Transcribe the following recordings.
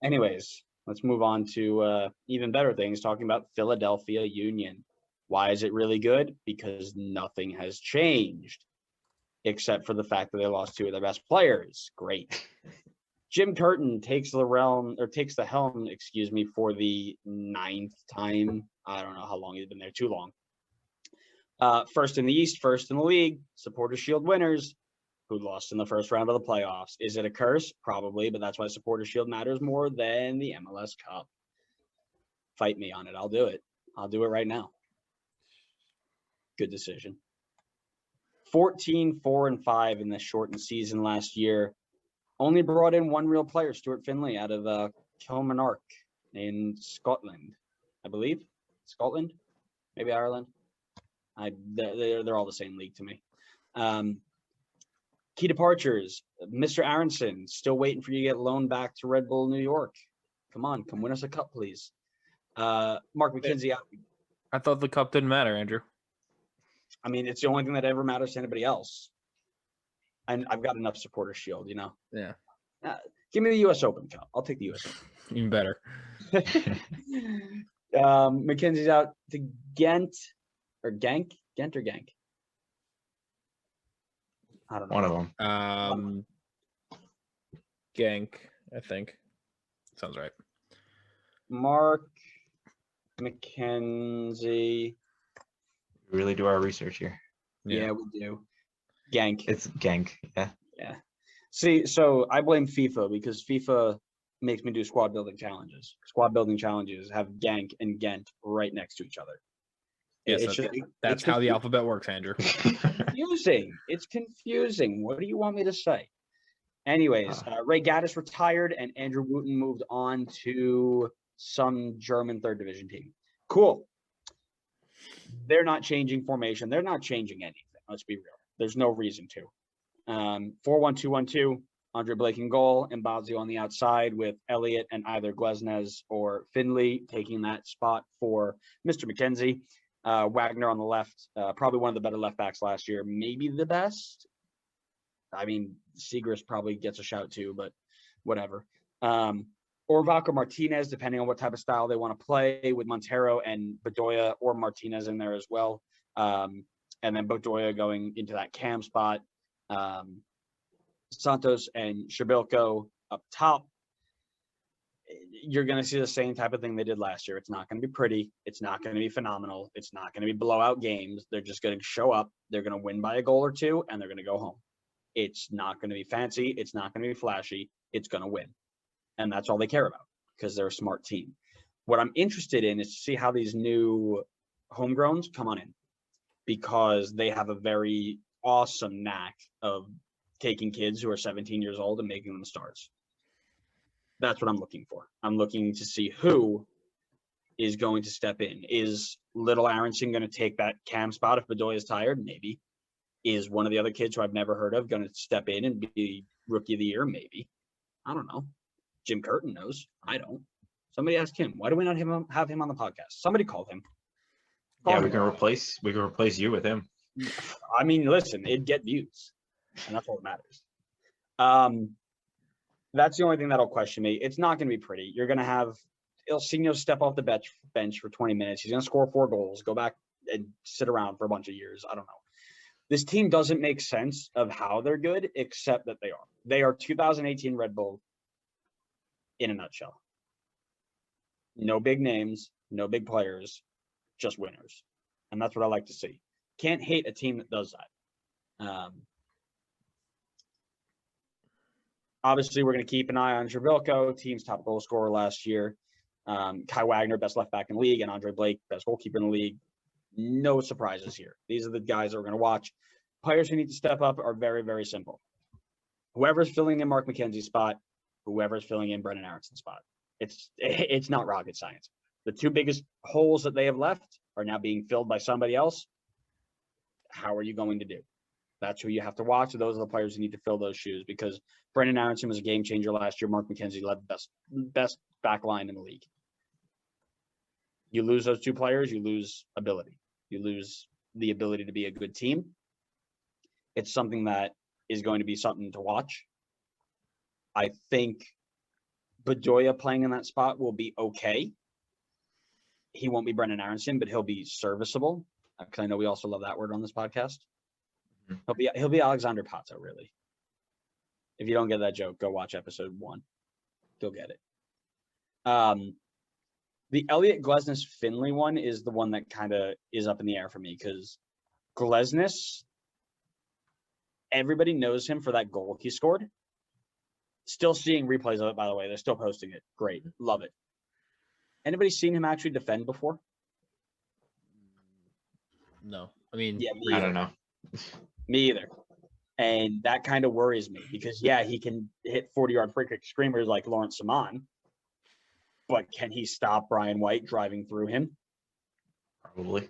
Anyways, let's move on to even better things, talking about Philadelphia Union. Why is it really good? Because nothing has changed, except for the fact that they lost two of their best players. Great. Jim Curtin takes the helm, for the 9th time. I don't know how long he's been there, too long. First in the East, first in the league, Supporters Shield winners, who lost in the first round of the playoffs. Is it a curse? Probably, but that's why Supporters Shield matters more than the MLS Cup. Fight me on it. I'll do it. I'll do it right now. Good decision. 14-4-5 in this shortened season last year. Only brought in one real player, Stuart Finley, out of Kilmarnock in Scotland, I believe. Scotland? Maybe Ireland? They're all the same league to me. Key departures. Mr. Aronson, still waiting for you to get loaned back to Red Bull New York. Come on, come win us a cup, please. Mark McKenzie. I thought the cup didn't matter, Andrew. I mean, it's the only thing that ever matters to anybody else. And I've got enough Supporter Shield, Yeah. Give me the U.S. Open Cup. I'll take the U.S. Open. Even better. McKenzie's out to Ghent or Genk. Ghent or Genk? I don't know. One of them. Genk, I think. Sounds right. Mark McKenzie. We really do our research here. Yeah, we do. Genk. It's Genk. Yeah. Yeah. See, so I blame FIFA because FIFA makes me do squad building challenges. Squad building challenges have Genk and Ghent right next to each other. Yes, that's how the alphabet works, Andrew. Confusing. It's confusing. What do you want me to say? Anyways, Ray Gaddis retired and Andrew Wooten moved on to some German third division team. Cool. They're not changing formation. They're not changing anything. Let's be real. There's no reason to. 4-1-2-1-2, Andre Blake in goal, and Bazio on the outside with Elliott and either Glesnes or Finley taking that spot for Mr. McKenzie. Wagner on the left, probably one of the better left backs last year, maybe the best. I mean, Segrist probably gets a shout too, but whatever. Orvac or Martinez, depending on what type of style they want to play, with Montero and Bedoya or Martinez in there as well. And then Bedoya going into that cam spot. Santos and Shabilko up top. You're going to see the same type of thing they did last year. It's not going to be pretty. It's not going to be phenomenal. It's not going to be blowout games. They're just going to show up. They're going to win by a goal or two, and they're going to go home. It's not going to be fancy. It's not going to be flashy. It's going to win. And that's all they care about because they're a smart team. What I'm interested in is to see how these new homegrowns come on in, because they have a very awesome knack of taking kids who are 17 years old and making them stars. That's what I'm looking for. I'm looking to see who is going to step in. Is little Aronson going to take that cam spot if Bedoya is tired? Maybe. Is one of the other kids who I've never heard of going to step in and be rookie of the year? Maybe. I don't know. Jim Curtin knows. I don't. Somebody ask him. Why do we not have him on the podcast? Somebody call him. We can replace you with him. I mean, listen, it'd get views, and that's all that matters. That's the only thing that'll question me. It's not going to be pretty. You're going to have Ilsinho step off the bench for 20 minutes. He's going to score 4 goals, go back and sit around for a bunch of years. I don't know. This team doesn't make sense of how they're good, except that they are. They are 2018 Red Bull in a nutshell. No big names, no big players, just winners. And that's what I like to see. Can't hate a team that does that. Obviously, we're going to keep an eye on Shabilko, team's top goal scorer last year. Kai Wagner, best left back in the league, and Andre Blake, best goalkeeper in the league. No surprises here. These are the guys that we're going to watch. Players who need to step up are very, very simple. Whoever's filling in Mark McKenzie's spot, whoever's filling in Brendan Aronson's spot. It's not rocket science. The two biggest holes that they have left are now being filled by somebody else. How are you going to do? That's who you have to watch. Those are the players who need to fill those shoes, because Brendan Aronson was a game changer last year. Mark McKenzie led the best back line in the league. You lose those two players, you lose ability. You lose the ability to be a good team. It's something that is going to be something to watch. I think Bedoya playing in that spot will be okay. He won't be Brendan Aronson, but he'll be serviceable. Because I know we also love that word on this podcast. He'll be Alexander Pato, really. If you don't get that joke, go watch episode 1. You'll get it. The Elliot Glesnes Finley one is the one that kind of is up in the air for me because Glesnes, everybody knows him for that goal he scored. Still seeing replays of it, by the way. They're still posting it. Great. Love it. Anybody seen him actually defend before? No. I mean, yeah, I don't know. Me either. And that kind of worries me because, yeah, he can hit 40-yard free kick screamers like Lawrence Saman. But can he stop Brian White driving through him? Probably.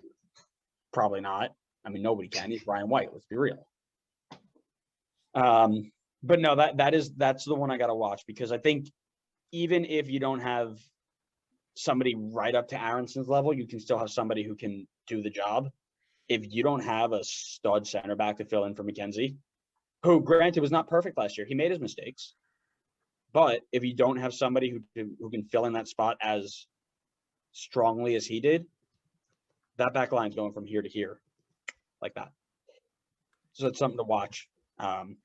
Probably not. I mean, nobody can. He's Brian White. Let's be real. But no, that's the one I got to watch because I think even if you don't have somebody right up to Aronson's level, you can still have somebody who can do the job. If you don't have a stud center back to fill in for McKenzie, who granted was not perfect last year, he made his mistakes. But if you don't have somebody who can fill in that spot as strongly as he did, that back line's going from here to here like that. So it's something to watch. And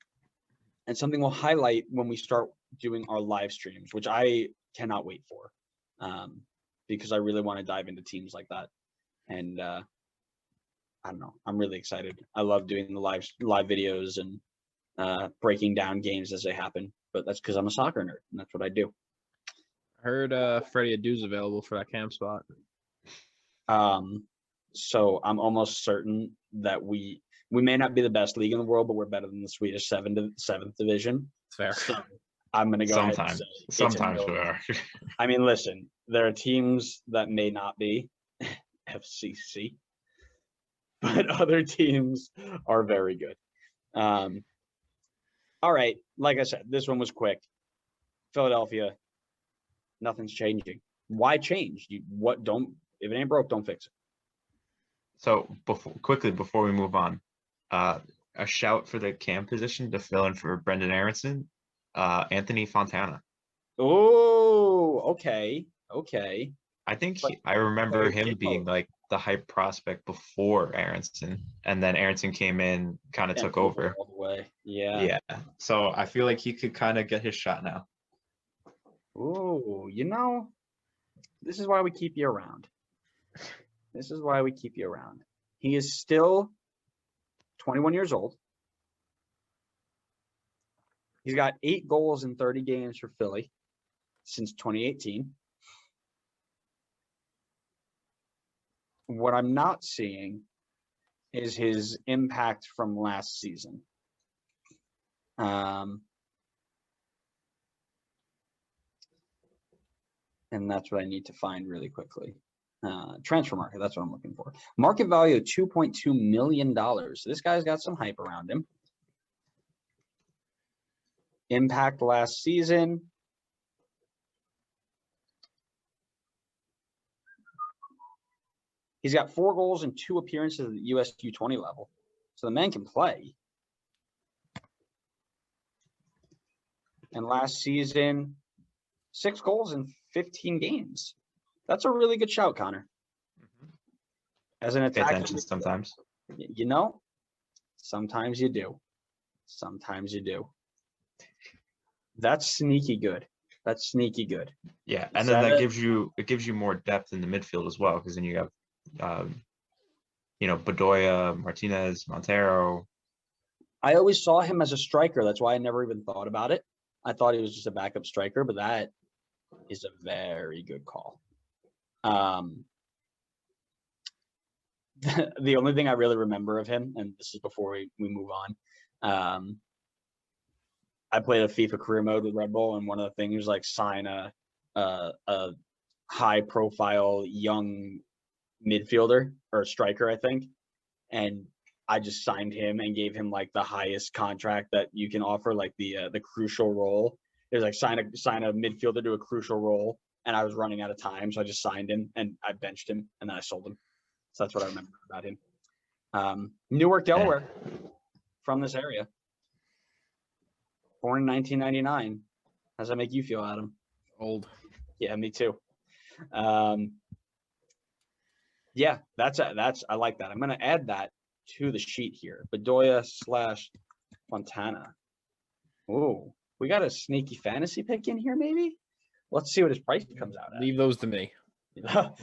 something we'll highlight when we start doing our live streams, which I cannot wait for because I really want to dive into teams like that. And I don't know. I'm really excited. I love doing the live videos and breaking down games as they happen. But that's because I'm a soccer nerd, and that's what I do. I heard Freddie Adu's available for that camp spot. So I'm almost certain that we may not be the best league in the world, but we're better than the Swedish seventh division. Fair. So I'm going to go ahead and say sometimes we are. I mean, listen, there are teams that may not be FCC, but other teams are very good. All right, like I said, this one was quick. Philadelphia, nothing's changing. Why change? If it ain't broke, don't fix it. So before we move on, a shout for the cam position to fill in for Brendan Aronson, Anthony Fontana. Oh, okay. I think I remember him being like the hype prospect before Aronson, and then Aronson came in, kind of took over. All the way. Yeah. So I feel like he could kind of get his shot now. Oh, this is why we keep you around. He is still 21 years old. He's got 8 goals in 30 games for Philly since 2018. What I'm not seeing is his impact from last season. And that's what I need to find really quickly. Transfer market, that's what I'm looking for. Market value of $2.2 million. So this guy's got some hype around him. Impact last season. He's got 4 goals and 2 appearances at the US U20 level. So the man can play. And last season, 6 goals in 15 games. That's a really good shout, Connor. As an attacker, attention sometimes. Sometimes you do. That's sneaky good. Yeah, and then that gives you more depth in the midfield as well, because then you have Bedoya, Martinez, Montero. I always saw him as a striker. That's why I never even thought about it. I thought he was just a backup striker, but that is a very good call. The only thing I really remember of him, and this is before we move on, I played a FIFA career mode with Red Bull, and one of the things was like sign a high-profile young midfielder or striker, I think, and I just signed him and gave him like the highest contract that you can offer, like the crucial role. It was like sign a midfielder to a crucial role, and I was running out of time, so I just signed him and I benched him and then I sold him. So that's what I remember about him. Newark, Delaware, from this area. Born in 1999. How does that make you feel, Adam? Old. Yeah, me too. Yeah, that's I like that. I'm gonna add that to the sheet here. Bedoya / Fontana. Oh, we got a sneaky fantasy pick in here, maybe. Let's see what his price comes out Leave those to me. at.